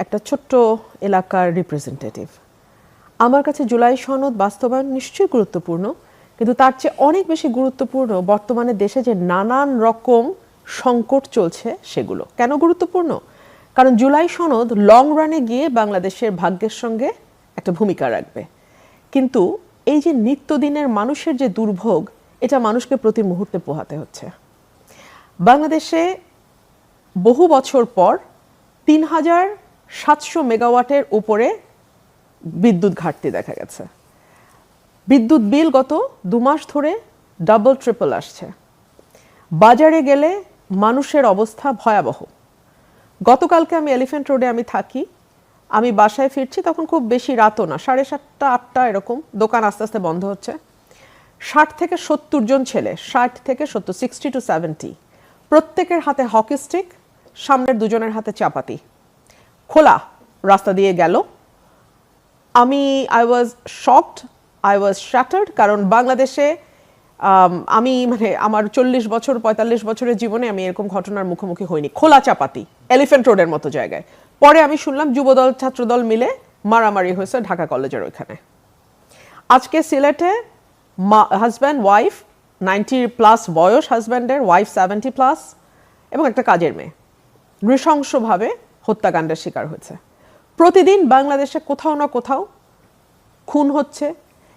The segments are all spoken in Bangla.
একটা ছোট্ট এলাকার রিপ্রেজেন্টেটিভ। আমার কাছে জুলাই সনদ বাস্তবায়ন নিশ্চয়ই গুরুত্বপূর্ণ, কিন্তু তার চেয়ে অনেক বেশি গুরুত্বপূর্ণ বর্তমানে দেশে যে নানান রকম সংকট চলছে সেগুলো। কেন গুরুত্বপূর্ণ? কারণ জুলাই সনদ লং রানে গিয়ে বাংলাদেশের ভাগ্যের সঙ্গে একটা ভূমিকা রাখবে, কিন্তু এই যে নিত্যদিনের মানুষের যে দুর্ভোগ, এটা মানুষকে প্রতি মুহূর্তে পোহাতে হচ্ছে। বাংলাদেশে বহু বছর পর ৩,৭০০ মেগাওয়াটের উপরে বিদ্যুৎ ঘাটতি দেখা গেছে। বিদ্যুৎ বিল গত ২ মাস ধরে ডাবল ট্রিপল আসছে। বাজারে গেলে মানুষের অবস্থা ভয়াবহ। গতকালকে আমি এলিফ্যান্ট রোডে আমি থাকি, আমি বাসায় ফিরছি, তখন খুব বেশি রাতও না, 7:30 8টা এরকম, দোকান আস্তে আস্তে বন্ধ হচ্ছে। 60 থেকে 70 জন ছেলে, 60 থেকে 70, 60 to 70, প্রত্যেকের হাতে হকি স্টিক, সামনের দুজনের হাতে চাপাতি, খোলা রাস্তা দিয়ে গেল। I was shocked, I was shattered, কারণ বাংলাদেশে আমি আমার 40 বছর 45 বছরের জীবনে আমি এরকম ঘটনার মুখোমুখি হইনি। খোলা চাপাতি এলিফ্যান্ট রোডের মতো জায়গায়। পরে আমি শুনলাম যুবদল ছাত্রদল মিলে মারামারি হয়েছে ঢাকা কলেজের ওইখানে। আজকে সিলেটে হাজব্যান্ড ওয়াইফ, 90+ বয়স হাজব্যান্ডের, ওয়াইফ 70+, এবং একটা কাজের মেয়ে নৃশংসভাবে হত্যাকাণ্ডের শিকার হয়েছে। প্রতিদিন বাংলাদেশে কোথাও না কোথাও খুন হচ্ছে,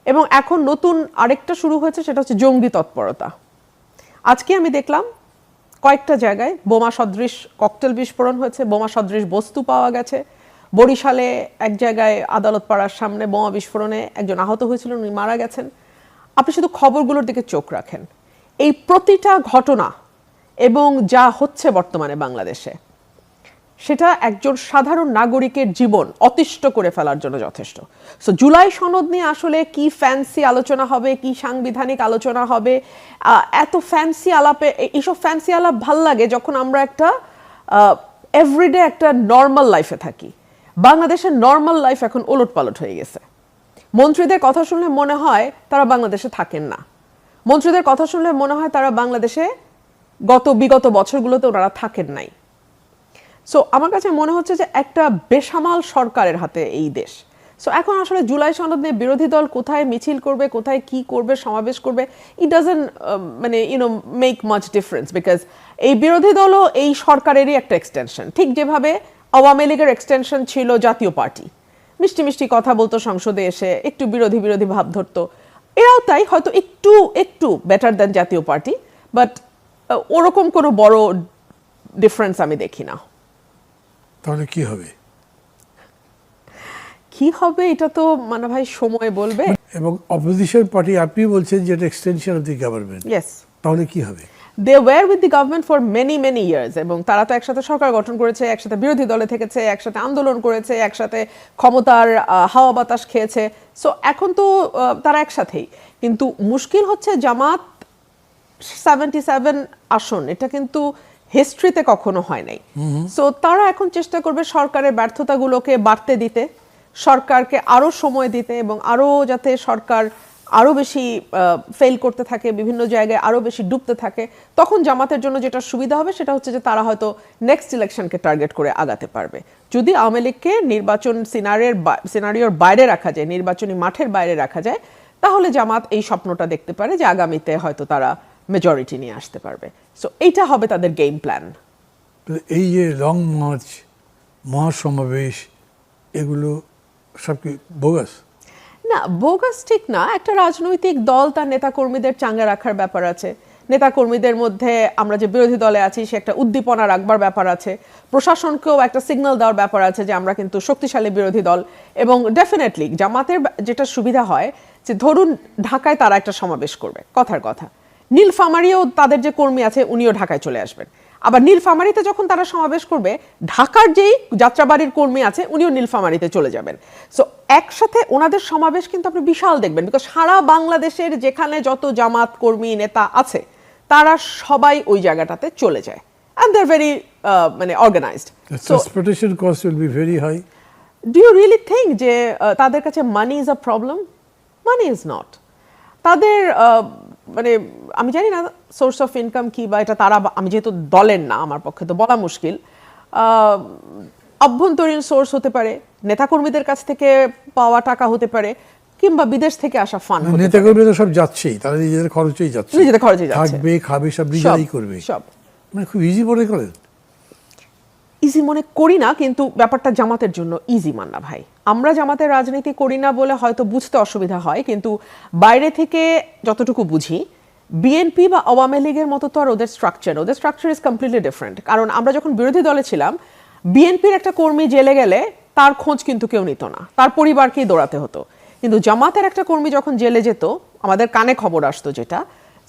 এবং এখন নতুন আরেকটা শুরু হয়েছে, সেটা হচ্ছে জঙ্গি তৎপরতা। আজকে আমি দেখলাম কয়েকটা জায়গায় বোমা সদৃশ ককটেল বিস্ফোরণ হয়েছে, বোমা সদৃশ বস্তু পাওয়া গেছে। বরিশালে এক জায়গায় আদালত পাড়ার সামনে বোমা বিস্ফোরণে একজন আহত হয়েছিলেন, উনি মারা গেছেন। আপনি শুধু খবরগুলোর দিকে চোখ রাখেন, এই প্রতিটা ঘটনা এবং যা হচ্ছে বর্তমানে বাংলাদেশে, সেটা একজন সাধারণ নাগরিকের জীবন অতিষ্ঠ করে ফেলার জন্য যথেষ্ট। সো জুলাই সনদ নিয়ে আসলে কি ফ্যান্সি আলোচনা হবে, কি সাংবিধানিক আলোচনা হবে, এত ফ্যান্সি আলাপে, এইসব ফ্যান্সি আলাপ ভাল লাগে যখন আমরা একটা এভরিডে একটা নর্মাল লাইফে থাকি। বাংলাদেশের নর্মাল লাইফ এখন ওলটপালট হয়ে গেছে। মন্ত্রীদের কথা শুনলে মনে হয় তারা বাংলাদেশে থাকেন না, মন্ত্রীদের কথা শুনলে মনে হয় তারা বাংলাদেশে বিগত বছরগুলোতে ওনারা থাকেন নাই। সো আমার কাছে মনে হচ্ছে যে একটা বেসামাল সরকারের হাতে এই দেশ। সো এখন আসলে জুলাই সনদ নিয়ে বিরোধী দল কোথায় মিছিল করবে, কোথায় কি করবে, সমাবেশ করবে, it doesn't make much difference, because এই বিরোধী দলও এই সরকারেরই একটা এক্সটেনশন। ঠিক যেভাবে আওয়ামী লীগের এক্সটেনশন ছিল জাতীয় পার্টি, মিষ্টি মিষ্টি কথা বলতো, সংসদে এসে একটু বিরোধী বিরোধী ভাব ধরতো, এরাও তাই, হয়তো একটু বেটার দ্যান জাতীয় পার্টি, বাট ওরকম কোনো বড় ডিফারেন্স আমি দেখি না। তাহলে কি হবে? কি হবে এটা তো ভাই সময় বলবে। এবং অপোজিশন পার্টি আপনি বলছেন যে এটা extension of the government, yes, তাহলে কি হবে? They were with the government for many years, এবং তারা তো একসাথে সরকার গঠন করেছে, একসাথে বিরোধী দলে থেকেছে, একসাথে আন্দোলন করেছে, একসাথে ক্ষমতার হাওয়া বাতাস খেয়েছে। সো এখন তো তারা একসাথেই, কিন্তু মুশকিল হচ্ছে জামাত 77 আসন, এটা কিন্তু হিস্ট্রিতে কখনো হয় নাই। সো তারা এখন চেষ্টা করবে সরকারের ব্যর্থতাগুলোকে বাড়তে দিতে, সরকারকে আরো সময় দিতে, এবং আরো যাতে সরকার আরো বেশি ফেল করতে থাকে, বিভিন্ন জায়গায় আরো বেশি ডুবতে থাকে। তখন জামাতের জন্য যেটা সুবিধা হবে সেটা হচ্ছে যে তারা হয়তো নেক্সট ইলেকশনকে টার্গেট করে আগাতে পারবে। যদি আওয়ামী লীগকে নির্বাচন সিনারিওর বাইরে রাখা যায়, নির্বাচনী মাঠের বাইরে রাখা যায়, তাহলে জামাত এই স্বপ্নটা দেখতে পারে যে আগামীতে হয়তো তারা মেজরিটি নিয়ে আসতে পারবে। সো এইটা হবে তাদের গেম প্ল্যান। এই যে লং মার্চ, মহাসমাবেশ, এগুলো সব কি বোগাস? না, বোগাস ঠিক না। একটা রাজনৈতিক দল তার নেতাকর্মীদের চাঙ্গা রাখার ব্যাপার আছে, নেতাকর্মীদের মধ্যে আমরা যে বিরোধী দলে আছি সে একটা উদ্দীপনা রাখবার ব্যাপার আছে, প্রশাসনকেও একটা সিগন্যাল দেওয়ার ব্যাপার আছে যে আমরা কিন্তু শক্তিশালী বিরোধী দল। এবং ডেফিনেটলি জামাতের যেটা সুবিধা হয় যে ধরুন ঢাকায় তারা একটা সমাবেশ করবে, কথার কথা, নীলফামারীও তাদের যে কর্মী আছে উনিও ঢাকায় চলে আসবেন। আবার নীলফামারীতে যখন তারা সমাবেশ করবে, ঢাকার যেই যাত্রাবাড়ির কর্মী আছে উনিও নীলফামারীতে চলে যাবেন। সো একসাথে ওনাদের সমাবেশ কিন্তু আপনি বিশাল দেখবেন, বিকজ সারা বাংলাদেশের যেখানে যত জামাত কর্মী নেতা আছে তারা সবাই ওই জায়গাটাতে চলে যায়, and they're very organized. So transportation cost will be very high. Do you really think যে তাদের কাছে money is a problem? Money is not. তাদের আমি জানি না সোর্স অফ ইনকাম কি, বা এটা তারা, আমি যেহেতু দলের না আমার পক্ষে তো বলা মুশকিল। অভ্যন্তরীণ সোর্স হতে পারে, নেতাকর্মীদের কাছ থেকে পাওয়া টাকা হতে পারে, কিংবা বিদেশ থেকে আসা ফান্ড হতে পারে। নেতাকর্মীরা তো সব যাচ্ছেই, তারা নিজেদের খরচেই যাচ্ছে, নিজেদের খরচেই যাচ্ছে, থাকবে খাবে সব নিজেরাই করবে, সব মানে খুব ইজি মনে করেন? ইজি মনে করি না, কিন্তু ব্যাপারটা জামাতের জন্য ইজি মান না ভাই। আমরা জামাতের রাজনীতি করি না বলে হয়তো বুঝতে অসুবিধা হয়, কিন্তু বাইরে থেকে যতটুকু বুঝি, বিএনপি বা আওয়ামী লীগের মতো তো আর ওদের স্ট্রাকচার ইজ কমপ্লিটলি ডিফারেন্ট। কারণ আমরা যখন বিরোধী দলে ছিলাম, বিএনপির একটা কর্মী জেলে গেলে তার খোঁজ কিন্তু কেউ নিত না, তার পরিবারকেই দৌড়াতে হতো। কিন্তু জামাতের একটা কর্মী যখন জেলে যেত, আমাদের কানে খবর আসতো যেটা,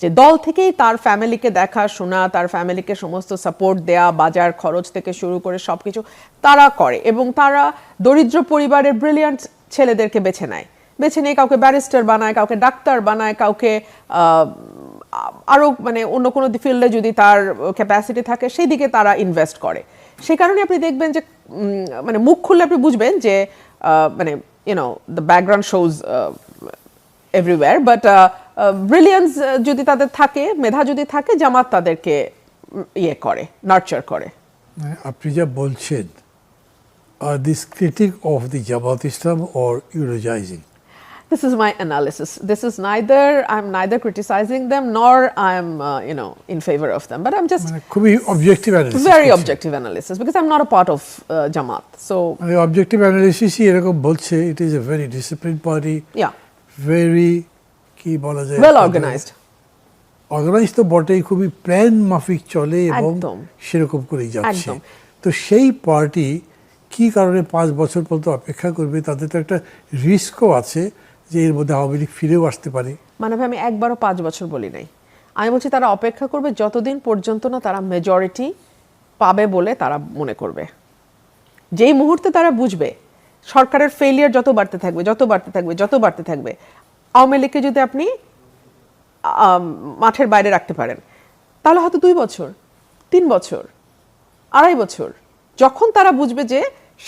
যে দল থেকেই তার ফ্যামিলিকে দেখা শোনা, তার ফ্যামিলিকে সমস্ত সাপোর্ট দেয়া, বাজার খরচ থেকে শুরু করে সবকিছু তারা করে। এবং তারা দরিদ্র পরিবারের ব্রিলিয়ান্ট ছেলেদেরকে বেছে নিয়ে কাউকে ব্যারিস্টার বানায়, কাউকে ডাক্তার বানায়, কাউকে আরো মানে অন্য কোনো ফিল্ডে যদি তার ক্যাপাসিটি থাকে সেই দিকে তারা ইনভেস্ট করে। সেই কারণে আপনি দেখবেন যে মানে মুখ খুললে আপনি বুঝবেন যে মানে YONO the background shows everywhere, but brilliance যদি তাদের থাকে, মেধা যদি থাকে, জামাত তাদেরকে ইয়ে করে, নার্চার করে। আপনি যা বলছেন, are this critic of the Jamaat Islam or eulogising? This is my analysis. I'm neither criticizing them nor I'm in favor of them, but I'm just খুবই objective analysis, very objective analysis, because I'm not a part of Jamaat. So objective অ্যানালিসিসই এরকম বলছে, it is a very discipline party, yeah, very কি বলা যায়, well organized. অর্গানাইজ তো বটেই, খুবই প্ল্যান মাফিক চলে এবং একদম। সেরকম করেই যাচ্ছে। একদম। তো সেই পার্টি কি কারণে 5 বছর পর্যন্ত অপেক্ষা করবে? তাদের তো একটা রিস্কও আছে যে এর মধ্যে আওয়ামী লীগ ফিরেও আসতে পারে। মানে আমি একবারও 5 বছর বলি নাই, আমি বলছি তারা অপেক্ষা করবে যতদিন পর্যন্ত না তারা মেজরিটি পাবে বলে তারা মনে করবে। যেই মুহূর্তে তারা বুঝবে সরকারের ফেলিয়ার যত বাড়তে থাকবে, আওয়ামী লীগকে যদি আপনি মাঠের বাইরে রাখতে পারেন, তাহলে হয়তো 2 বছর, 3 বছর, 2.5 বছর, যখন তারা বুঝবে যে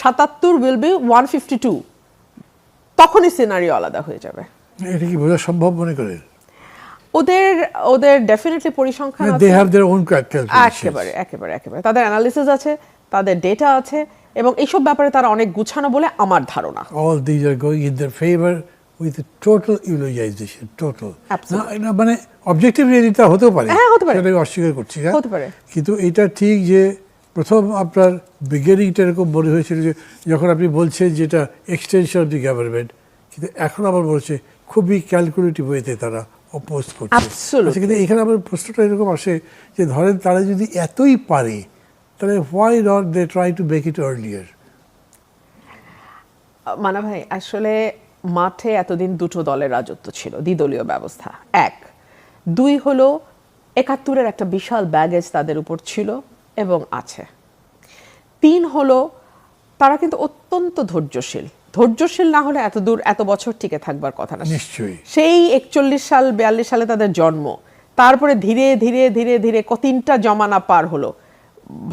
77 উইল বি 152, তখনই সিনারিও আলাদা হয়ে যাবে। এটা কি বোঝা সম্ভব মনে করেন? ওদের ডেফিনেটলি পরিসংখ্যান আছে, they have their own calculations, একেবারে তাদের অ্যানালিসিস আছে, তাদের ডেটা আছে, এবং এইসব ব্যাপারে তারা অনেক গুছানো বলে আমার ধারণা। All this are going in their favour with total eulogisation, total. না মানে অবজেক্টিভ রিয়েলিটি হতেও পারে, সেটাই অস্বীকার করছি, হতে পারে, কিন্তু এটা ঠিক যে প্রথম আপনার বিগিনিংটা এরকম মনে হয়েছিল যে যখন আপনি বলছেন যেটা এক্সটেনশন অফ দি গভর্নমেন্ট, কিন্তু এখন আবার বলছে খুবই ক্যালকুলেটিভ ওয়েতে তারা অপোজ করছে। Absolutely. কিন্তু এখানে আমার প্রশ্নটা এরকম আসে যে ধরেন তারা যদি এতই পারে, তাহলে why not they try to make it earlier? Manna ভাই, আসলে মাঠে এতদিন দুটো দলের রাজত্ব ছিল, দ্বিদলীয় ব্যবস্থা, 1। 2 হলো 71-এর একটা বিশাল ব্যাগেজ তাদের উপর ছিল এবং আছে। 3 হলো তারা কিন্তু অত্যন্ত ধৈর্যশীল না হলে এত দূর এত বছর টিকে থাকবার কথা না। নিশ্চয়ই। সেই 41 সাল 42 সালে তাদের জন্ম, তারপরে ধীরে ধীরে ধীরে ধীরে কতটা জমানা পার হলো,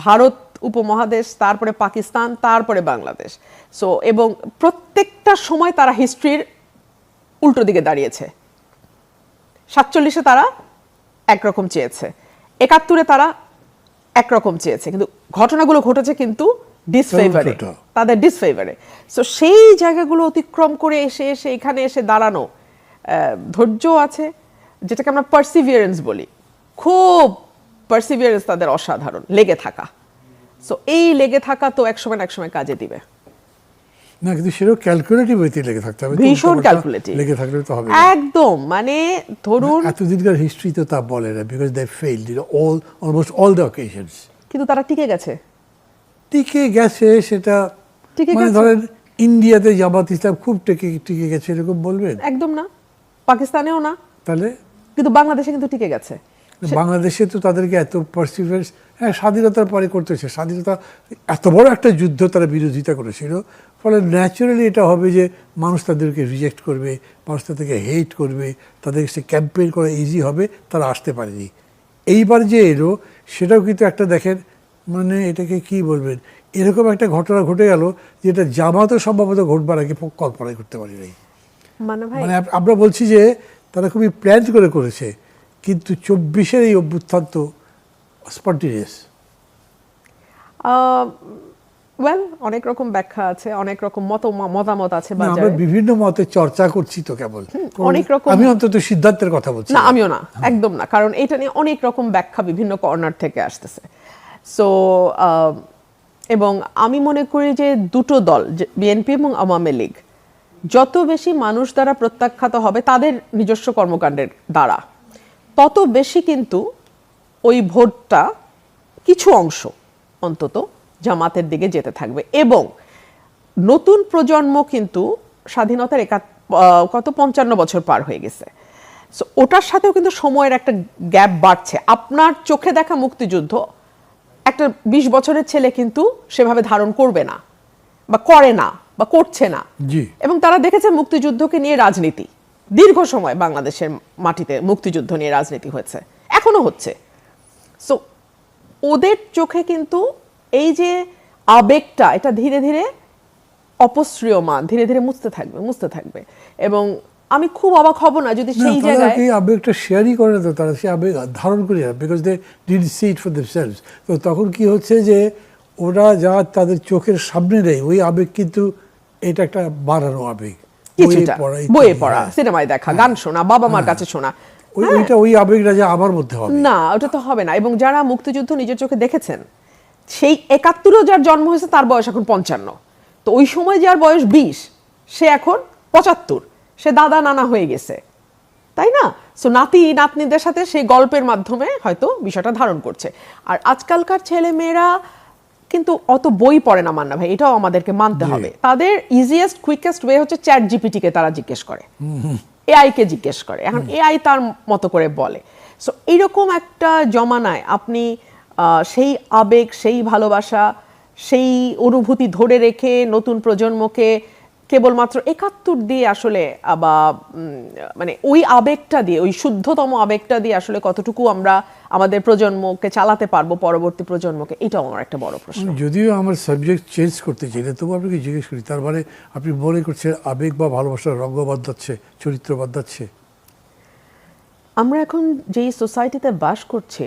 ভারত উপমহাদেশ, তারপরে পাকিস্তান, তারপরে বাংলাদেশ। সো এবং প্রত্যেকটা সময় তারা হিস্ট্রির উল্টো দিকে দাঁড়িয়েছে। 47-এ তারা একরকম চেয়েছে, 71-এ তারা একরকম চেয়েছে, কিন্তু ঘটনাগুলো ঘটেছে কিন্তু ডিসফেভারে, তাদের ডিসফেভারে। সো সেই জায়গাগুলো অতিক্রম করে এসে এখানে এসে দাঁড়ানো, ধৈর্য আছে, যেটাকে আমরা পারসিভিয়ারেন্স বলি, খুব পারসিভিয়ারেন্স তাদের অসাধারণ, লেগে থাকা। সো এই লেগে থাকা তো একসময় না একসময় কাজে দিবে। না, কিন্তু সেটাও ক্যালকুলেটিভ ওয়েতে লেগে থাকতে হবে, ভীষণ ক্যালকুলেটিভ লেগে থাকলে তো হবে একদম। মানে ধরুন এতদিনকার হিস্ট্রি তো তা বলে না, because they failed in almost all the occasions. কিন্তু তারা টিকে গেছে, সেটা মানে ধরেন ইন্ডিয়াতে জামাত ইসলাম খুব টিকে গেছে এরকম বলবেন? একদম না, পাকিস্তানেও না, তাহলে কিন্তু বাংলাদেশে কিন্তু টিকে গেছে। বাংলাদেশে তো তাদেরকে এত পারসিভিয়ারেন্স, হ্যাঁ স্বাধীনতার পরে করতেছে, স্বাধীনতা এত বড় একটা যুদ্ধ তারা বিরোধিতা করেছিল, ফলে ন্যাচারালি এটা হবে যে মানুষ তাদেরকে রিজেক্ট করবে, মানুষ তাদেরকে হেট করবে, তাদের সে ক্যাম্পেইন করা ইজি হবে, তারা আসতে পারেনি। এইবার যে এলো সেটাও কিন্তু একটা দেখেন, মানে এটাকে কি বলবেন, এরকম একটা ঘটনা ঘটে গেল যেটা জামাতও সম্ভবত ঘটবার আগে কল্পনাই করতে পারি নাই। মানে আমরা বলছি যে তারা খুবই প্ল্যান করে করেছে, কিন্তু 24-এর এই অভ্যুত্থান তো স্পন্টেনিয়াস। ওয়েল, অনেক রকম ব্যাখ্যা আছে, অনেক রকম মতামত আছে না, বাজারে। আমরা বিভিন্ন মতে চর্চা করছি তো কেবল, অনেক রকম। আমি অন্তত সিদ্ধান্তের কথা বলছি না, আমিও না, একদম না, কারণ এটা নিয়ে অনেক রকম ব্যাখ্যা বিভিন্ন কর্নার থেকে আসতেছে। সো এবং আমি মনে করি যে দুটো দল, বিএনপি এবং আওয়ামী লীগ, যত বেশি মানুষ দ্বারা প্রত্যাখ্যাত হবে তাদের নিজস্ব কর্মকাণ্ডের দ্বারা, তত বেশি কিন্তু ওই ভোটটা কিছু অংশ অন্তত জামাতের দিকে যেতে থাকবে। এবং নতুন প্রজন্ম কিন্তু স্বাধীনতার কত 55 বছর পার হয়ে গেছে। সো ওটার সাথেও কিন্তু সময়ের একটা গ্যাপ বাড়ছে। আপনার চোখে দেখা মুক্তিযুদ্ধ একটা 20 বছরের ছেলে কিন্তু সেভাবে ধারণ করবে না, বা করে না, বা করছে না। জি। এবং তারা দেখেছে মুক্তিযুদ্ধকে নিয়ে রাজনীতি দীর্ঘ সময় বাংলাদেশের মাটিতে মুক্তিযুদ্ধ নিয়ে রাজনীতি হয়েছে, এখনো হচ্ছে। সো ওদের চোখে কিন্তু এই যে আবেগটা, এটা ধীরে ধীরে অপসৃয়মান, ধীরে ধীরে মুছতে থাকবে। এবং আমি খুব অবাক হব না যদি সেই জায়গায় এই আবেগটা শেয়ারই করে না, তো তারা সেই আবেগ ধারণ করি না, because they did see it for themselves. তো তখন কি হচ্ছে যে ওরা যা তাদের চোখের সামনে নেই, ওই আবেগ কিন্তু এটা একটা বাড়ানো আবেগ, কিছুটা বইয়ে পড়া, সিনেমায় দেখা, গান শোনা, বাবা মার কাছে শোনা, ওই আবেগটা যে আমার মধ্যে হবে না, ওটা তো হবে না। এবং যারা মুক্তিযুদ্ধ নিজের চোখে দেখেছেন, সেই 71-ও যার জন্ম হয়েছে তার বয়স এখন 55, তো ওই সময় যার বয়স 20 সে এখন 75, সে দাদা নানা হয়ে গেছে, তাই না? সো নাতি নাতনিদের সাথে সেই গল্পের মাধ্যমে হয়তো বিষয়টা ধারণ করছে। আর আজকালকার ছেলে মেয়েরা কিন্তু অত বই পড়ে না, মান্না ভাই, এটাও আমাদেরকে মানতে হবে। তাদের ইজিয়েস্ট কুইকেস্ট ওয়ে হচ্ছে চ্যাট জিপিটিকে তারা জিজ্ঞেস করে, এআই কে জিজ্ঞেস করে, এখন এআই তার মতো করে বলে। সো এইরকম একটা জমানায় আপনি সেই আবেগ, সেই ভালোবাসা, সেই অনুভূতি ধরে রেখে নতুন প্রজন্মকে কেবলমাত্র 71 দিয়ে আসলে বা মানে ওই আবেগটা দিয়ে, ওই শুদ্ধতম আবেগটা দিয়ে আসলে কতটুকু আমরা আমাদের প্রজন্মকে চালাতে পারবো, পরবর্তী প্রজন্মকে, এটাও আমার একটা বড় প্রশ্ন। যদিও আমার সাবজেক্ট চেঞ্জ করতে চাই না, তবু আপনাকে জিজ্ঞেস করি, তার মানে আপনি মনে করছেন আবেগ বা ভালোবাসার রঙ্গ বদলাচ্ছে, চরিত্র বদলাচ্ছে? আমরা এখন যেই সোসাইটিতে বাস করছি,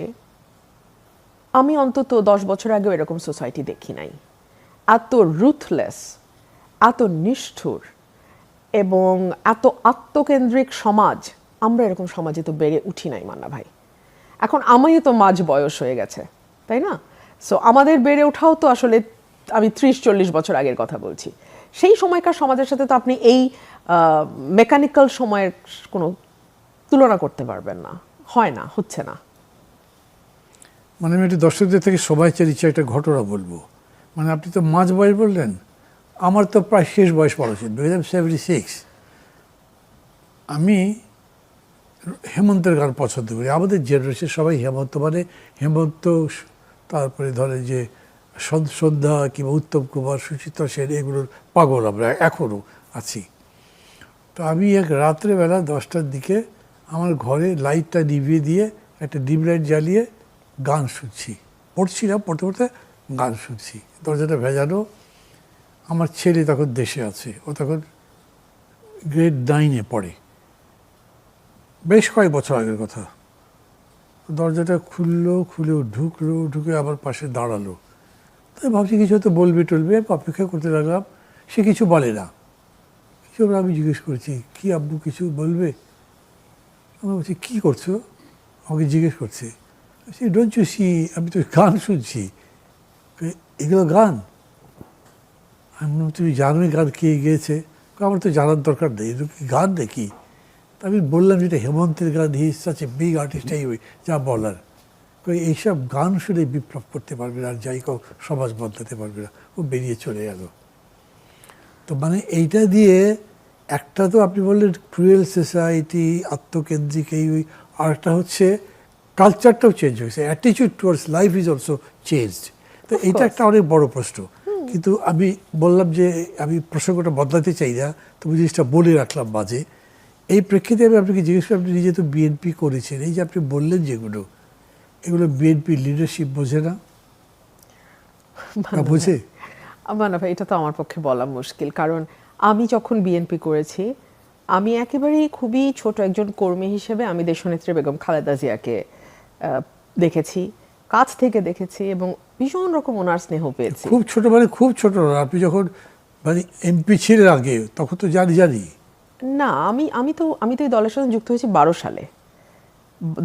আমি অন্তত 10 বছর আগেও এরকম সোসাইটি দেখি নাই। এত রুথলেস, এত নিষ্ঠুর এবং এত আত্মকেন্দ্রিক সমাজ, আমরা এরকম সমাজে তো বেড়ে উঠি নাই, মান্না ভাই। এখন আমিও তো মাঝ বয়স হয়ে গেছে, তাই না? সো আমাদের বেড়ে ওঠাও তো আসলে আমি 30-40 বছর আগের কথা বলছি। সেই সময়কার সমাজের সাথে তো আপনি এই মেকানিক্যাল সময়ের কোনো তুলনা করতে পারবেন না, হয় না, হচ্ছে না। মানে আমি একটু দর্শকদের থেকে সবাই চাইছি একটা ঘটনা বলবো। মানে আপনি তো মাঝ বয়স বললেন, আমার তো প্রায় শেষ বয়স পড়াচ্ছেন, 76। আমি হেমন্তের গান পছন্দ করি। আমাদের জেনারেশন সবাই হেমন্ত, মানে হেমন্ত, তারপরে ধরে যে সন্ধ্যা কিংবা উত্তম কুমার, সুচিত্রা সেন, এগুলোর পাগল আমরা এখনও আছি। তো আমি এক রাত্রেবেলা 10টার দিকে আমার ঘরে লাইটটা নিভিয়ে দিয়ে একটা ডিম লাইট জ্বালিয়ে গান শুনছি, পড়ছিলাম, পড়তে পড়তে গান শুনছি, দরজাটা ভেজানো। আমার ছেলে তখন দেশে আছে, ও তখন গ্রেড 9-এ পড়ে, বেশ কয়েক বছর আগের কথা। দরজাটা খুলেও ঢুকে আবার পাশে দাঁড়ালো। তাই ভাবছি কিছু হয়তো বলবে টলবে, অপেক্ষা করতে লাগলাম। সে কিছু বলে না, কিছু। আমি জিজ্ঞেস করছি, কি আব্বু কিছু বলবে? আমি বলছি, কী করছো? আমাকে জিজ্ঞেস করছে। ডোন্ট ইউ সি, আমি তো গান শুনছি। এগুলো গান? আমি বললাম, তুমি জানোই গান কে গেয়েছে? আমার তো জানার দরকার নেই, এগুলো কি গান নাকি? আমি বললাম যেটা হেমন্তের গান, he is such a big artist, এই যা বলার। এইসব গান শুনে বিপ্লব করতে পারবে না, আর যাই কেউ সমাজ বদলাতে পারবে না। ও বেরিয়ে চলে গেল। তো মানে এইটা দিয়ে একটা তো আপনি বললেন ক্রুয়েল সোসাইটি, আত্মকেন্দ্রিক, এই ওই, আর একটা হচ্ছে কালচারটাও চেঞ্জ হয়েছে, attitude towards life is also changed. তো এইটা একটা অনেক বড় প্রশ্ন। কিন্তু আমি বললাম যে আমি প্রসঙ্গটা বদলাতে চাই না, তবু জিনিসটা বলে রাখলাম মাঝে। এই প্রেক্ষিতে আমি আপনাকে জিজ্ঞেস করি, আপনি নিজে তো বিএনপি করেছেন, এই যে আপনি বললেন যেগুলো, এগুলো বিএনপি লিডারশিপ বোঝে না? বুঝে? মান্না ভাই, এটা তো আমার পক্ষে বলা মুশকিল, কারণ আমি যখন বিএনপি করেছি, আমি একেবারেই খুবই ছোট একজন কর্মী হিসেবে আমি দেশনেত্রী বেগম খালেদা জিয়াকে দেখেছি, কাছ থেকে দেখেছি, এবং ভীষণ রকম ওনার স্নেহ পেয়েছি। খুব ছোট মানে খুব ছোট না, আপনি যখন মানে এমপি ছিলেন আগে তখন তো জানি না, আমি তো এই দলের সাথে যুক্ত হয়েছি 12 সালে,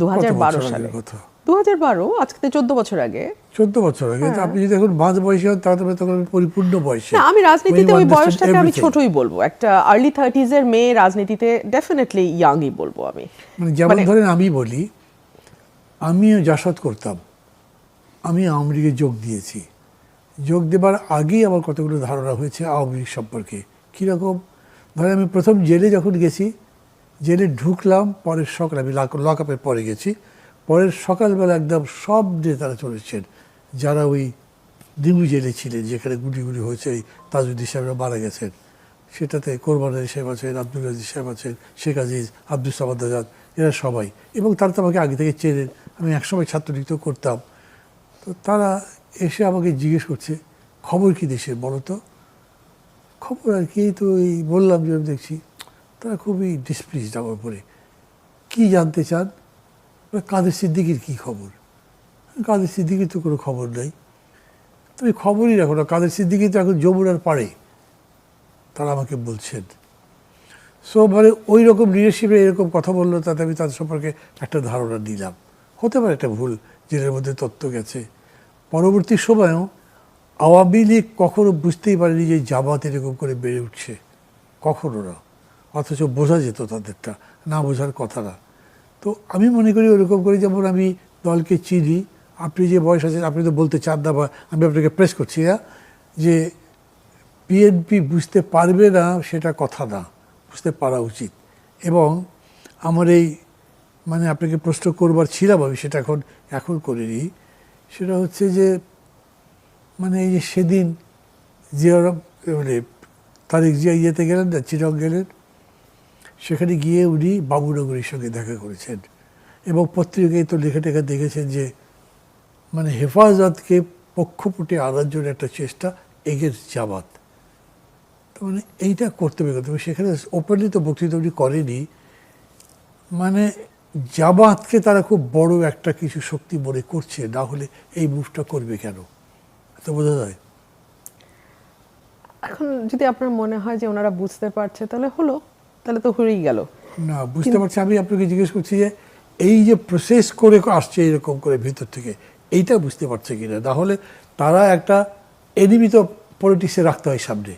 2012 সালে। 2012, আজকে তো 14 বছর আগে। 14 বছর আগে। তো আপনি যদি এখন মাঝ বয়সী হন তাহলে তখন পরিপূর্ণ বয়সে। না, আমি রাজনীতিতে ওই বয়সটাকে আমি ছোটই বলবো, একটা আর্লি 30s এর মেয়ে রাজনীতিতে ডেফিনেটলি ইয়াংই বলবো আমি। মানে যেমন ধরেন আমি বলি, আমিও জাসদ করতাম, আমি আওয়ামী লীগে যোগ দিয়েছি। যোগ দেবার আগেই আমার কতগুলো ধারণা হয়েছে আওয়ামী লীগ সম্পর্কে। কীরকম, ধরেন আমি প্রথম জেলে যখন গেছি, জেলে ঢুকলাম পরের সকালে, আমি লক আপের পরে গেছি, পরের সকালবেলা একদম সব নেতারা চলেছেন যারা ওই ডিঙ্গু জেলে ছিলেন, যেখানে গুলি হয়েছে, এই তাজউদ্দিন সাহেবরা মারা গেছেন, সেটাতে কোরবান আলী সাহেব আছেন, আব্দুল আজিজ সাহেব আছেন, শেখ আজিজ, আব্দুল সামাদ আজাদ, এরা সবাই। এবং তারা তো আমাকে আগে থেকে চেনেন, আমি একসময় ছাত্রলীগ করতাম। তো তারা এসে আমাকে জিজ্ঞেস করছে, খবর কি দেশের বলো তো? খবর আর কি, তো এই বললাম যে আমি দেখছি। তারা খুবই ডিসপ্লিজড আমার উপরে। কী জানতে চান? কাদের সিদ্দিকীর কী খবর? কাদের সিদ্দিকীর তো কোনো খবর নাই। তুমি খবরই রাখো না, কাদের সিদ্দিকী তো এখন যমুনার পাড়ে, তারা আমাকে বলছেন। সো মানে ওই রকম লিডারশিপে এরকম কথা বললো, তাতে আমি তাদের সম্পর্কে একটা ধারণা নিলাম। হতে পারে একটা ভুল, জেলের মধ্যে তথ্য গেছে। পরবর্তী সময়েও আওয়ামী লীগ কখনো বুঝতেই পারেনি যে জামাত এরকম করে বেড়ে উঠছে, কখনো না। অথচ বোঝা যেত তাদেরটা, না বোঝার কথা না। তো আমি মনে করি ওরকম করে, যেমন আমি দলকে চিনি, আপনি যে বয়স আছেন আপনি তো বলতে চান না, বা আমি আপনাকে প্রেস করছি না যে বিএনপি বুঝতে পারবে না, সেটা কথা না, বুঝতে পারা উচিত। এবং আমার এই মানে আপনাকে প্রশ্ন করবার ছিলাম, আমি সেটা এখন করিনি। সেটা হচ্ছে যে মানে এই যে সেদিন জিয়ারব মানে তারিক জিয়া ইয়েতে গেলেন না, চিরং গেলেন, সেখানে গিয়ে উনি বাবুনগরীর সঙ্গে দেখা করেছেন। এবং পত্রিকায় তো লেখা টেখা দেখেছেন যে মানে হেফাজতকে পক্ষপটে আনার জন্য একটা চেষ্টা এগেনস্ট জামাত। তো মানে এইটা করতে হবে। সেখানে ওপেনলি তো বক্তৃতা উনি করেনি, মানে জামাতকে তারা খুব বড় একটা কিছু শক্তি মনে করছে, না হলে এই মুভটা করবে কেন, তো বোঝা যায়। এখন যদি আপনার মনে হয় যে ওনারা বুঝতে পারছে, তাহলে তো হয়েই গেল। না, বুঝতে পারছি। আমি আপনাকে জিজ্ঞেস করছি যে এই যে প্রসেস করে আসছে এরকম করে ভিতর থেকে, এইটা বুঝতে পারছে কিনা। না হলে তারা একটা এনিমি তো পলিটিক্সে রাখতে হয় সামনে,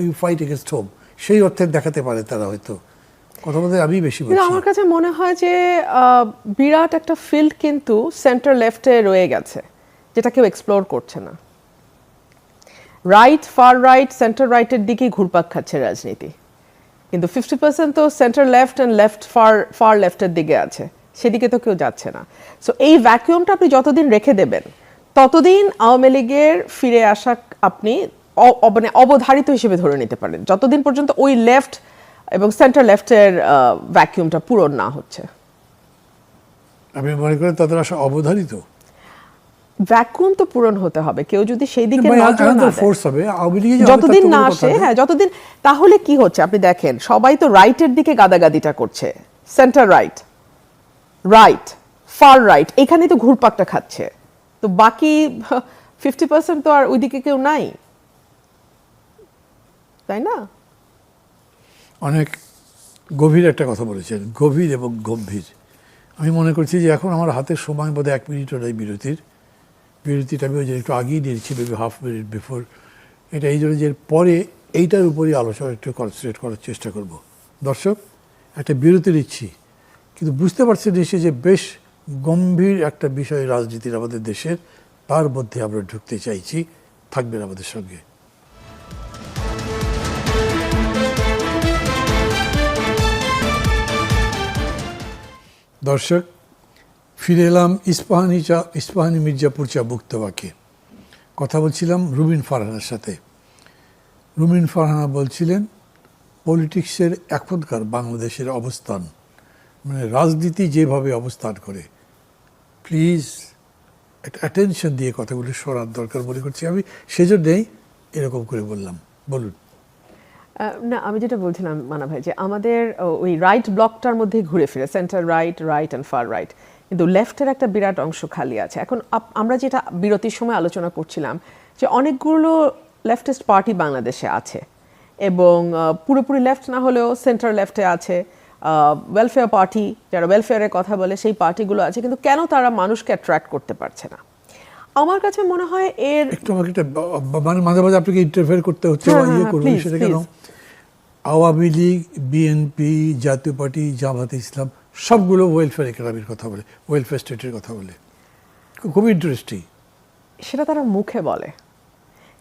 ইউ ফাইট এগেনস্ট হোম, সেই অর্থে দেখাতে পারে তারা হয়তো। কথা বলতে আমি বেশি বলছি। আমার কাছে মনে হয় যে বিরাট একটা ফিল্ড কিন্তু সেন্টার লেফটে রয়ে গেছে, যেটা কেউ এক্সপ্লোর করছে না। রাইট, ফার রাইট, সেন্টার রাইটের দিকেই ঘুরপাক খাচ্ছে রাজনীতি, কিন্তু 50% তো centre left and left far লেফটের দিকে আছে, সেদিকে তো কেউ যাচ্ছে না। সো এই ভ্যাকুয়ামটা আপনি যতদিন রেখে দেবেন, ততদিন আওয়ামী লীগের ফিরে আসা আপনি মানে অবধারিত হিসেবে ধরে নিতে পারেন, যতদিন পর্যন্ত ওই লেফট এবং সেন্টার লেফটের ভ্যাকুয়ামটা পূরণ না হচ্ছে। আমি মনে করি তাদের আসা অবধারিত। ভ্যাকুয়াম তো পূরণ হতে হবে, কেউ যদি সেই দিকে নজর না দেয়, ফোর্স হবে যতদিন না আসে। হ্যাঁ, যতদিন। তাহলে কি হচ্ছে আপনি দেখেন, সবাই তো রাইটের দিকে গাদাগাদিটা করছে, centre right, right, fur right, এখানেই তো ঘুরপাকটা খাচ্ছে। তো বাকি 50% তো আর ওইদিকে কেউ নাই, তাই না? অনেক গভীর একটা কথা বলেছেন, গভীর এবং গম্ভীর। আমি মনে করছি যে এখন আমার হাতের সময় বোধহয় 1 মিনিটও নেই বিরতিটা আমি ওই যে একটু আগেই নিয়েছি, মেবি হাফ মিনিট বিফোর। এটা এই জন্য যে পরে এইটার উপরেই আলোচনা একটু কনসেন্ট্রেট করার চেষ্টা করব। দর্শক, একটা বিরতি নিচ্ছি, কিন্তু বুঝতে পারছেন এসে যে বেশ গম্ভীর একটা বিষয় রাজনীতির আমাদের দেশের, তার মধ্যে আমরা ঢুকতে চাইছি। থাকবেন আমাদের সঙ্গে। দর্শক, ফিরে এলাম ইস্পাহানি মির্জাপুর চা মুক্তবাকে। কথা বলছিলাম রুমিন ফারহানার সাথে। রুমিন ফারহানা বলছিলেন পলিটিক্সের এখনকার বাংলাদেশের অবস্থান, মানে রাজনীতি যেভাবে অবস্থান করে, প্লিজ একটা অ্যাটেনশন দিয়ে কথাগুলি শোনার দরকার মনে করছি আমি, সেজন্যই এরকম করে বললাম। বলুন। না, আমি যেটা বলছিলাম মানা ভাই, যে আমাদের ওই রাইট ব্লকটার মধ্যে ঘুরে ফিরে centre right, right and far right, কিন্তু লেফটের একটা বিরাট অংশ খালি আছে। এখন আমরা যেটা বিরতির সময় আলোচনা করছিলাম যে অনেকগুলো লেফটিস্ট পার্টি বাংলাদেশে আছে এবং পুরোপুরি লেফট না হলেও সেন্টার লেফটে আছে, ওয়েলফেয়ার পার্টি যারা ওয়েলফেয়ারের কথা বলে সেই পার্টিগুলো আছে, কিন্তু কেন তারা মানুষকে অ্যাট্রাক্ট করতে পারছে না? আমার কাছে মনে হয় এর একটু আমাকে একটা মানে মাঝে মাঝে আপনাকে ইন্টারফেয়ার করতে হচ্ছে বা ইয়ে করবো সেটা কেন, আওয়ামী লীগ, বিএনপি, জাতীয় পার্টি, জামাতে ইসলাম সবগুলো ওয়েলফেয়ার ইকোনমির কথা বলে, ওয়েলফেয়ার স্টেটের কথা বলে, খুব ইন্টারেস্টিং। সেটা তারা মুখে বলে,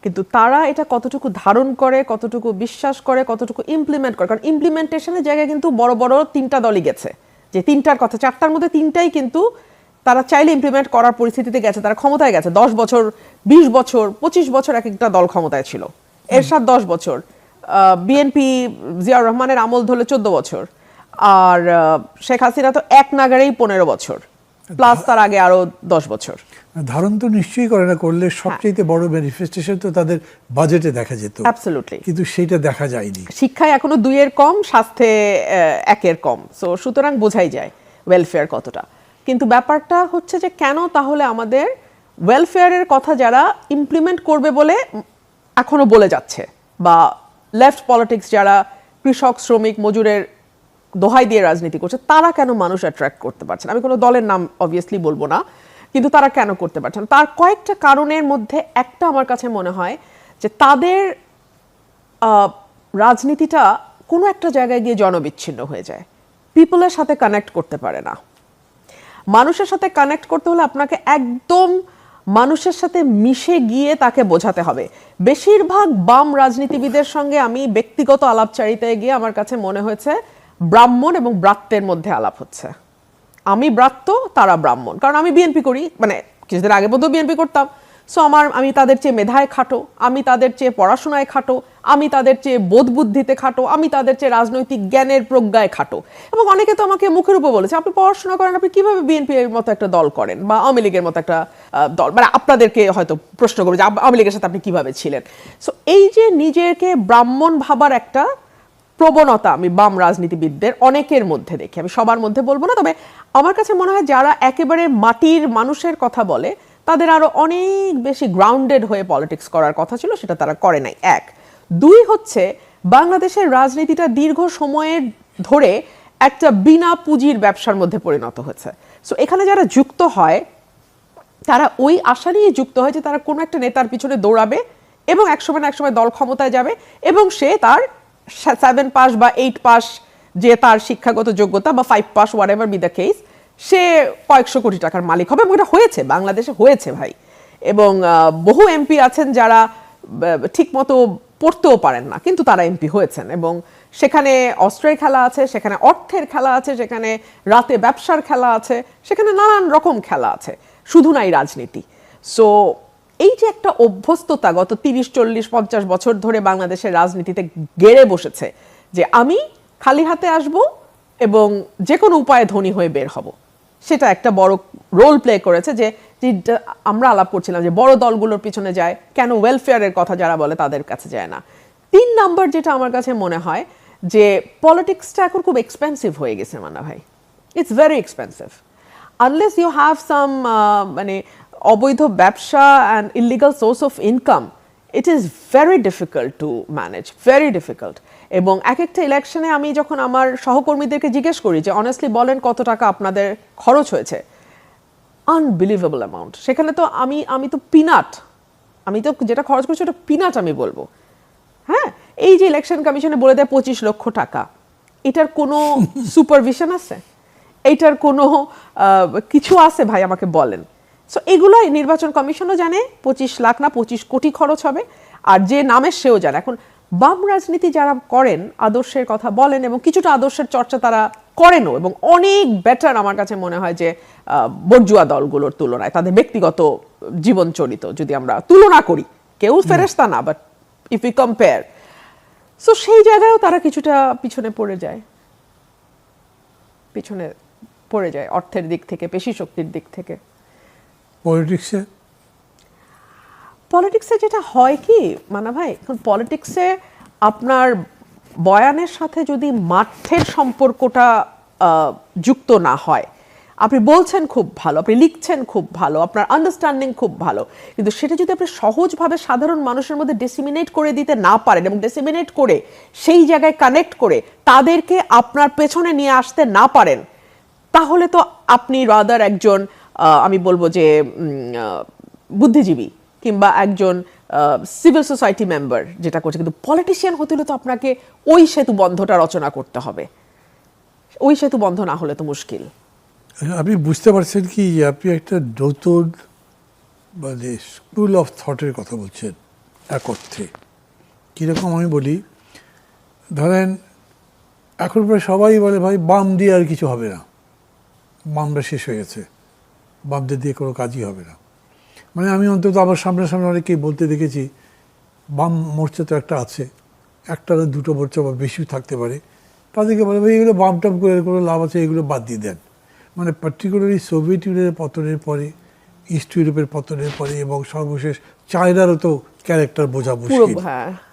কিন্তু তারা এটা কতটুকু ধারণ করে, কতটুকু বিশ্বাস করে, কতটুকু ইমপ্লিমেন্ট করে, কারণ ইমপ্লিমেন্টেশনের জায়গায় কিন্তু বড় বড় 3টা দলই গেছে, যে 3টার কথা 4টার মধ্যে 3টাই কিন্তু তারা চাইলে ইমপ্লিমেন্ট করার পরিস্থিতিতে গেছে, তারা ক্ষমতায় গেছে। 10 বছর, 20 বছর, 25 বছর এক একটা দল ক্ষমতায় ছিল। এরশাদ 10 বছর, বিএনপি জিয়াউর রহমানের আমল ধরলে 14 বছর, আর শেখ হাসিনা তো এক নাগারেই 15 বছর, প্লাস তার আগে আরো 10 বছর। ধারণ তো নিশ্চয়ই করে না, করলে সবচেয়ে বড় ম্যানিফেস্টেশন তো তাদের বাজেটে দেখা যেত, অ্যাবসলিউটলি, কিন্তু সেটা দেখা যায়নি। শিক্ষায় এখনো 2-এর কম, স্বাস্থ্যে 1-এর কম, সো সুতরাং বোঝাই যায় ওয়েলফেয়ার কতটা। কিন্তু ব্যাপারটা হচ্ছে যে কেন তাহলে আমাদের ওয়েলফেয়ারের কথা যারা ইমপ্লিমেন্ট করবে বলে এখনো বলে যাচ্ছে, বা লেফট পলিটিক্স যারা কৃষক, শ্রমিক, মজুরের দোহাই দিয়ে রাজনীতি করছে, তারা কেন মানুষ অ্যাট্রাক্ট করতে পারছে না? আমি কোনো দলের নাম অবভিয়াসলি বলবো না, কিন্তু তারা কেন করতে পারছে না? তার কয়েকটা কারণের মধ্যে একটা আমার কাছে মনে হয় যে তাদের রাজনীতিটা কোনো একটা জায়গায় গিয়ে জনবিচ্ছিন্ন হয়ে যায়, পিপলের সাথে কানেক্ট করতে পারে না। মানুষের সাথে কানেক্ট করতে হলে আপনাকে একদম মানুষের সাথে মিশে গিয়ে তাকে বোঝাতে হবে। বেশিরভাগ বাম রাজনীতিবিদের সঙ্গে আমি ব্যক্তিগত আলাপচারিতায় গিয়ে আমার কাছে মনে হয়েছে ব্রাহ্মণ এবং ব্রাত্যের মধ্যে আলাপ হচ্ছে। আমি ব্রাত্য, তারা ব্রাহ্মণ, কারণ আমি বিএনপি করি, মানে কিছুদিন আগে পর্যন্ত বিএনপি করতাম। সো আমি তাদের চেয়ে মেধায় খাটো, আমি তাদের চেয়ে পড়াশোনায় খাটো, আমি তাদের চেয়ে বোধ বুদ্ধিতে খাটো, আমি তাদের চেয়ে রাজনৈতিক জ্ঞানের প্রজ্ঞায় খাটো। এবং অনেকে তো আমাকে মুখের উপর বলেছে, আপনি পড়াশোনা করেন, আপনি কিভাবে বিএনপি এর মতো একটা দল করেন, বা আওয়ামী লীগের মতো একটা দল, মানে আপনাদেরকে হয়তো প্রশ্ন করবে যে আওয়ামী লীগের সাথে আপনি কিভাবে ছিলেন। সো এই যে নিজেকে ব্রাহ্মণ ভাবার একটা প্রবণতা আমি বাম রাজনীতিবিদদের অনেকের মধ্যে দেখি, আমি সবার মধ্যে বলবো না, তবে আমার কাছে মনে হয় যারা একেবারে মাটির মানুষের কথা বলে তাদের আরো অনেক বেশি গ্রাউন্ডেড হয়ে পলিটিক্স করার কথা ছিল, সেটা তারা করে নাই। 1, 2 হচ্ছে বাংলাদেশের রাজনীতিটা দীর্ঘ সময়ের ধরে একটা বিনা পুঁজির ব্যবসার মধ্যে পরিণত হয়েছে। সো এখানে যারা যুক্ত হয় তারা ওই আশা নিয়ে যুক্ত হয় যে তারা কোনো একটা নেতার পিছনে দৌড়াবে এবং একসময় না একসময় দল ক্ষমতায় যাবে এবং সে তার 7 পাস বা 8 পাস যে তার শিক্ষাগত যোগ্যতা, বা 5 pass, whatever be the case, সে কয়েকশো কোটি টাকার মালিক হবে। এবং এটা হয়েছে, বাংলাদেশে হয়েছে ভাই। এবং বহু এমপি আছেন যারা ঠিক মতো পড়তেও পারেন না, কিন্তু তারা এমপি হয়েছেন। এবং সেখানে অস্ত্রের খেলা আছে, সেখানে অর্থের খেলা আছে, সেখানে রাতে ব্যবসার খেলা আছে, সেখানে নানান রকম খেলা আছে, শুধু নাই রাজনীতি। সো এই যে একটা অভ্যস্ততা গত 30, 40, 50 বছর ধরে বাংলাদেশের রাজনীতিতে গেড়ে বসেছে যে আমি খালি হাতে আসব এবং যে কোনো উপায়ে ধনী হয়ে বের হব, সেটা একটা বড় রোল প্লে করেছে। যে আমরা আলাপ করছিলাম যে বড় দলগুলোর পিছনে যায়, কেন ওয়েলফেয়ারের কথা যারা বলে তাদের কাছে যায় না। 3 নাম্বার যেটা আমার কাছে মনে হয় যে পলিটিক্সটা এখন খুব এক্সপেন্সিভ হয়ে গেছে মান্না ভাই, it's very expensive. Unless you have some মানে অবৈধ ব্যবসা and illegal source of income, it is very difficult to manage, very difficult. এবং এক একটা ইলেকশনে আমি যখন আমার সহকর্মীদেরকে জিজ্ঞেস করি যে অনেস্টলি বলেন কত টাকা আপনাদের খরচ হয়েছে, আনবিলিভেবল অ্যামাউন্ট। সেখানে তো আমি তো পিনাট, আমি তো যেটা খরচ করছি ওটা পিনাট আমি বলবো। হ্যাঁ, এই যে ইলেকশন কমিশনে বলে দেয় 25 লক্ষ টাকা, এটার কোনো সুপারভিশন আছে? এইটার কোনো কিছু আছে ভাই, আমাকে বলেন। সো এগুলো নির্বাচন কমিশনও জানে 25 লাখ না 25 কোটি খরচ হবে, আর যে নামের সেও জানে। এখন বাম রাজনীতি যারা করেন, আদর্শের কথা বলেন এবং কিছুটা আদর্শের চর্চা তারা করেনও, এবং অনেক বেটার আমার কাছে মনে হয় যে বর্জুয়া দলগুলোর তুলনায়, তাদের ব্যক্তিগত জীবন চরিত যদি আমরা তুলনা করি, কেউ ফেরেশতা না, but if you compare, so সেই জায়গায়ও তারা কিছুটা পিছনে পড়ে যায়, পিছনে পড়ে যায় অর্থের দিক থেকে, পেশি শক্তির দিক থেকে। পলিটিক্সে যেটা হয় কি মানা ভাই, এখন পলিটিক্সে আপনার বয়ানের সাথে যদি মাঠের সম্পর্কটা যুক্ত না হয়, আপনি বলছেন খুব ভালো, আপনি লিখছেন খুব ভালো, আপনার আন্ডারস্ট্যান্ডিং খুব ভালো, কিন্তু সেটা যদি আপনি সহজভাবে সাধারণ মানুষের মধ্যে ডিসিমিনেট করে দিতে না পারেন এবং ডিসিমিনেট করে সেই জায়গায় কানেক্ট করে তাদেরকে আপনার পেছনে নিয়ে আসতে না পারেন, তাহলে তো আপনি রাদার একজন আমি বলবো যে বুদ্ধিজীবী কিংবা একজন সিভিল সোসাইটি মেম্বার যেটা করছে, কিন্তু পলিটিশিয়ান হতে হলে তো আপনাকে ওই সেতু বন্ধটা রচনা করতে হবে। ওই সেতু বন্ধ না হলে তো মুশকিল। আপনি বুঝতে পারছেন কি যে আপনি একটা নতুন মানে স্কুল অফ থটের কথা বলছেন এক অর্থে। কীরকম আমি বলি, ধরেন এখন প্রায় সবাই বলে ভাই বাম দিয়ে আর কিছু হবে না, বামরা শেষ হয়ে গেছে, বামদের দিয়ে কোনো কাজই হবে না। মানে আমি অন্তত আমার সামনে অনেকেই বলতে দেখেছি বাম মোর্চা তো একটা আছে, একটা না দুটো মোর্চা বা বেশি থাকতে পারে, তাদেরকে বলে ভাই এগুলো বাম টাম করে কোনো লাভ আছে, এগুলো বাদ দিয়ে দেন। মানে পার্টিকুলারলি সোভিয়েত ইউনিয়নের পতনের পরে, ইস্ট ইউরোপের পতনের পরে এবং সর্বশেষ চায়নারও তো ক্যারেক্টার বোঝা মুশকিল।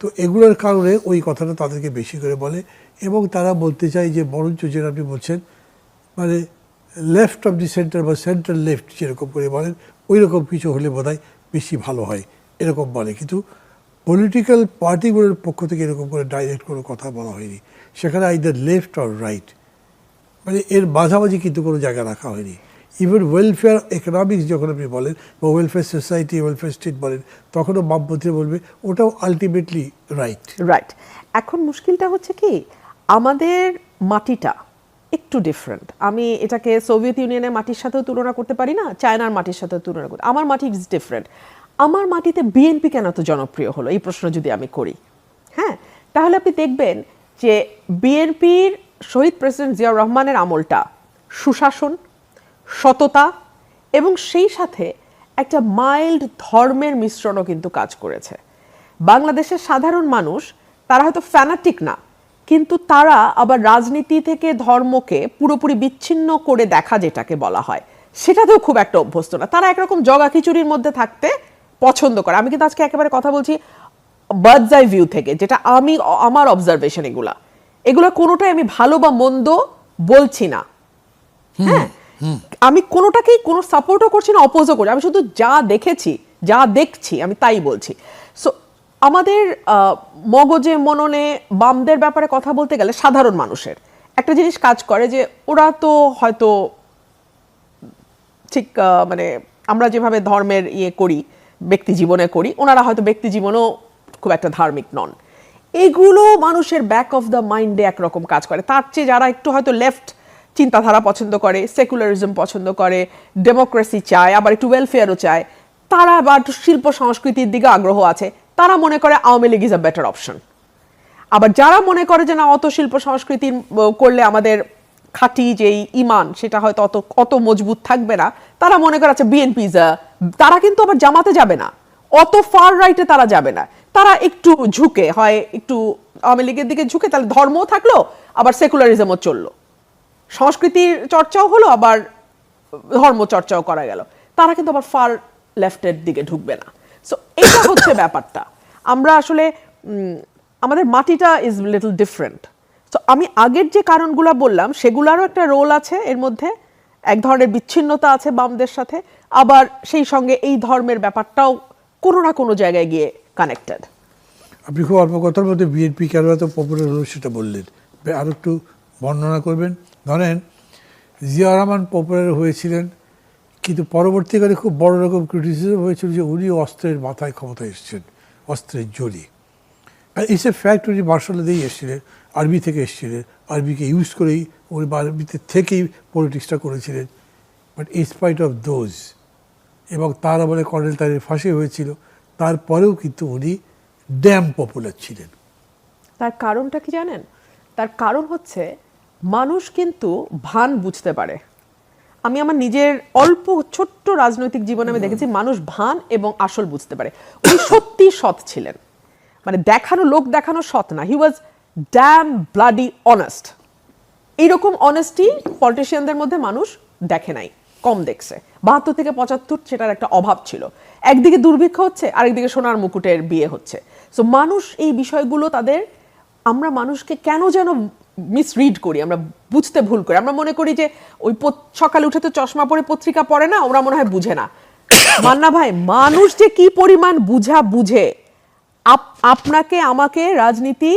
তো এগুলোর কারণে ওই কথাটা তাদেরকে বেশি করে বলে এবং তারা বলতে চায় যে বরঞ্চ যেটা আপনি বলছেন মানে লেফট অফ দি সেন্টার বা সেন্ট্রাল লেফট যেরকম করে বলেন ওই রকম কিছু হলে বোধহয় বেশি ভালো হয় এরকম বলে। কিন্তু পলিটিক্যাল পার্টিগুলোর পক্ষ থেকে এরকম করে ডাইরেক্ট কোনো কথা বলা হয়নি। সেখানে আইদার লেফট অর রাইট, মানে এর মাঝামাঝি কিন্তু কোনো জায়গা রাখা হয়নি। ইভেন ওয়েলফেয়ার ইকোনমিক্স যখন আপনি বলেন বা ওয়েলফেয়ার সোসাইটি, ওয়েলফেয়ার স্টেট বলেন, তখনও বামপন্থী বলবে ওটাও আলটিমেটলি রাইট। রাইট। এখন মুশকিলটা হচ্ছে কি, আমাদের মাটিটা একটু ডিফারেন্ট। আমি এটাকে সোভিয়েত ইউনিয়নের মাটির সাথেও তুলনা করতে পারি না, চায়নার মাটির সাথেও তুলনা করতে। আমার মাটি ইজ ডিফারেন্ট। আমার মাটিতে বিএনপি কেন এত জনপ্রিয় হলো, এই প্রশ্ন যদি আমি করি, হ্যাঁ, তাহলে আপনি দেখবেন যে বিএনপির শহীদ প্রেসিডেন্ট জিয়াউর রহমানের আমলটা সুশাসন, সততা এবং সেই সাথে একটা মাইল্ড ধর্মের মিশ্রণও কিন্তু কাজ করেছে। বাংলাদেশের সাধারণ মানুষ তারা হয়তো ফ্যানাটিক না, কিন্তু তারা আবার রাজনীতি থেকে ধর্মকে পুরোপুরি বিচ্ছিন্ন করে দেখা যেটাকে বলা হয় সেটাতেও খুব একটা অভ্যস্ত না। তারা একরকম জগা খিচুড়ির মধ্যে থাকতে পছন্দ করে। আমি কিন্তু আজকে একেবারে কথা বলছি বার্ডস আই ভিউ থেকে, যেটা আমি আমার অবজারভেশন, এগুলা কোনোটাই আমি ভালো বা মন্দ বলছি না, হ্যাঁ, আমি কোনোটাকেই কোনো সাপোর্টও করছি না, অপোজও করছি, আমি শুধু যা দেখেছি যা দেখছি আমি তাই বলছি। সো আমাদের মগজে মননে বামদের ব্যাপারে কথা বলতে গেলে সাধারণ মানুষের একটা জিনিস কাজ করে যে ওরা তো হয়তো ঠিক মানে আমরা যেভাবে ধর্মের করি ব্যক্তি জীবনে করি, ওনারা হয়তো ব্যক্তি জীবনেও খুব একটা ধার্মিক নন। এগুলো মানুষের ব্যাক অফ দ্য মাইন্ডে একরকম কাজ করে। তার চেয়ে যারা একটু হয়তো লেফট চিন্তাধারা পছন্দ করে, সেকুলারিজম পছন্দ করে, ডেমোক্রেসি চায়, আবার একটু ওয়েলফেয়ারও চায়, তারা আবার একটু শিল্প সংস্কৃতির দিকে আগ্রহ আছে, তারা মনে করে Awami League is a better option. আবার যারা মনে করে যে না অত শিল্প সংস্কৃতি করলে আমাদের খাঁটি যেই ইমান সেটা হয়তো অত মজবুত থাকবে না, তারা মনে করে আচ্ছা বিএনপি তারা কিন্তু আবার জামাতে যাবে না, অত ফার রাইটে তারা যাবে না, তারা একটু ঝুঁকে হয় একটু আওয়ামী লীগের দিকে ঝুঁকে, তাহলে ধর্মও থাকলো আবার সেকুলারিজমও চললো, সংস্কৃতির চর্চাও হলো আবার ধর্ম চর্চাও করা গেল, তারা কিন্তু আবার ফার লেফটের দিকে ঢুকবে না। সো এটা হচ্ছে ব্যাপারটা। আমরা আসলে আমাদের মাটিটা ইজ লিটল ডিফারেন্ট। সো আমি আগের যে কারণগুলো বললাম সেগুলোরও একটা রোল আছে এর মধ্যে, এক ধরনের বিচ্ছিন্নতা আছে বামদের সাথে, আবার সেই সঙ্গে এই ধর্মের ব্যাপারটাও কোনো না কোনো জায়গায় গিয়ে কানেক্টেড। আপনি খুব অল্প কথার মধ্যে বিএনপি কেন এত পপুলার হলো সেটা বললেন, আরও একটু বর্ণনা করবেন। ধরেন জিয়া রহমান পপুলার হয়েছিলেন, কিন্তু পরবর্তীকালে খুব বড় রকম ক্রিটিসিজম হয়েছিল যে উনি অস্ত্রের মাথায় ক্ষমতায় এসেছেন, অস্ত্রের জোরে। ইটস এ ফ্যাক্ট, উনি মার্শাল দিয়েই এসেছিলেন, আর্মি থেকে এসেছিলেন, আর্মিকে ইউজ করেই উনি আর্মিতে থেকেই পলিটিক্সটা করেছিলেন। বাট ইনস্পাইট অফ দোজ, এবং তার আমলে কর্নেল তারের ফাঁসি হয়েছিল, তারপরেও কিন্তু উনি ড্যাম পপুলার ছিলেন। তার কারণটা কি জানেন? তার কারণ হচ্ছে মানুষ কিন্তু ভান বুঝতে পারে। আমি আমার নিজের অল্প ছোট্ট রাজনৈতিক জীবনে আমি দেখেছি মানুষ ভান এবং আসল বুঝতে পারে। উনি সত্যি সৎ ছিলেন, মানে দেখানো লোক দেখানো সৎ না, হি ওয়াজ ড্যাম ব্লাডি অনেস্ট। এইরকম অনেস্টি পলিটিশিয়ানদের মধ্যে মানুষ দেখে নাই, কম দেখছে। ৭২ থেকে ৭৫ সেটার একটা অভাব ছিল। একদিকে দুর্ভিক্ষ হচ্ছে, আরেকদিকে সোনার মুকুটের বিয়ে হচ্ছে। সো মানুষ এই বিষয়গুলো তাদের, আমরা মানুষকে কেন যেন মিসরিড করি, আমরা বুঝতে ভুল করি। আমরা মনে করি যে ওই সকালে উঠে তো চশমা পরে পত্রিকা পড়ে না, ওরা মনে হয় বুঝে না। মান্না ভাই, মানুষ যে কি পরিমাণ বুঝে, আপনাকে আমাকে রাজনীতি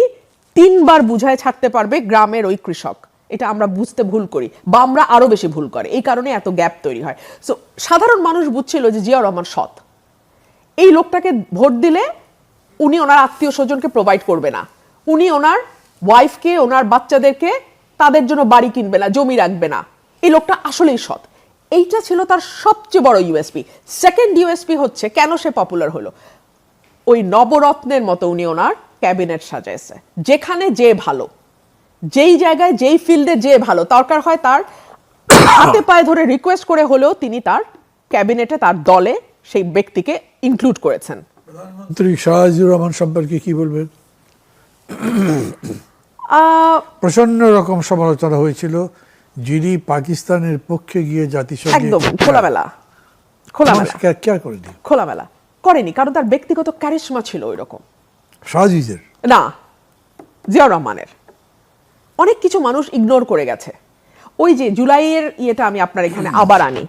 3 বার বুঝায় ছাড়তে পারবে গ্রামের ওই কৃষক। এটা আমরা বুঝতে ভুল করি, বা আমরা আরো বেশি ভুল করে, এই কারণে এত গ্যাপ তৈরি হয়। সো সাধারণ মানুষ বুঝছিল যে জিয়াউর রহমান সৎ, এই লোকটাকে ভোট দিলে উনি ওনার আত্মীয় স্বজনকে প্রোভাইড করবে না, উনি ওনার ওয়াইফকে, ওনার বাচ্চাদেরকে তাদের জন্য বাড়ি কিনবে না, জমি রাখবে না, এই লোকটা আসলেই সৎ। এইটা ছিল তার সবচেয়ে বড় ইউএসপি। সেকেন্ড ইউএসপি হচ্ছে কেন সে পপুলার হলো, ওই নবরত্নের মতো উনি ওনার ক্যাবিনেট সাজাইছে, যেখানে যে ভালো, যেই জায়গায় যেই ফিল্ডে যে ভালো, দরকার হয় তার হাতে পায়ে ধরে রিকোয়েস্ট করে হলেও তিনি তার ক্যাবিনেটে, তার দলে সেই ব্যক্তিকে ইনক্লুড করেছেন। প্রধানমন্ত্রী শাহজিউর রহমান সম্পর্কে কি বলবেন? প্রচন্ড রকম সমালোচনা হয়েছিল, যিনি পাকিস্তানের পক্ষে গিয়ে জাতিসংঘে একদম খোলামেলা করেনি, কারণ তার ব্যক্তিগত ক্যারিশমা ছিল ওই রকম। শাহজিজের না, জিয়াউর রহমানের অনেক কিছু মানুষ ইগনোর করে গেছে। ওই যে জুলাইয়ের ইয়েটা আমি আপনার এখানে আবার আনি।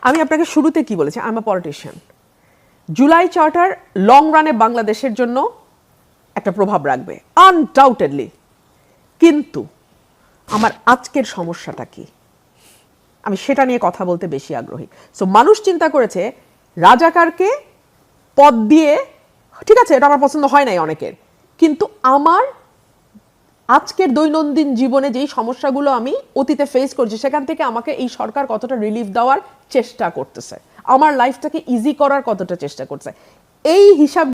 আমি আপনাকে শুরুতে কি বলেছি, I am a politician. July charter long রানে বাংলাদেশের জন্য একটা প্রভাব রাখবে আনডাউটেডলি, কিন্তু আমার আজকের সমস্যাটা কি, আমি সেটা নিয়ে কথা বলতে বেশি আগ্রহী। সো মানুষ চিন্তা করেছে রাজাকারকে পদ দিয়ে, ঠিক আছে, এটা আমার পছন্দ হয় নাই অনেকের, কিন্তু আমার আজকের দৈনন্দিন জীবনে যেই সমস্যাগুলো আমি অতীতে ফেস করছি, সেখান থেকে আমাকে এই সরকার কতটা রিলিফ দেওয়ার চেষ্টা করতেছে, আমার লাইফটাকে ইজি করার কতটা চেষ্টা করছে, এই হিসাব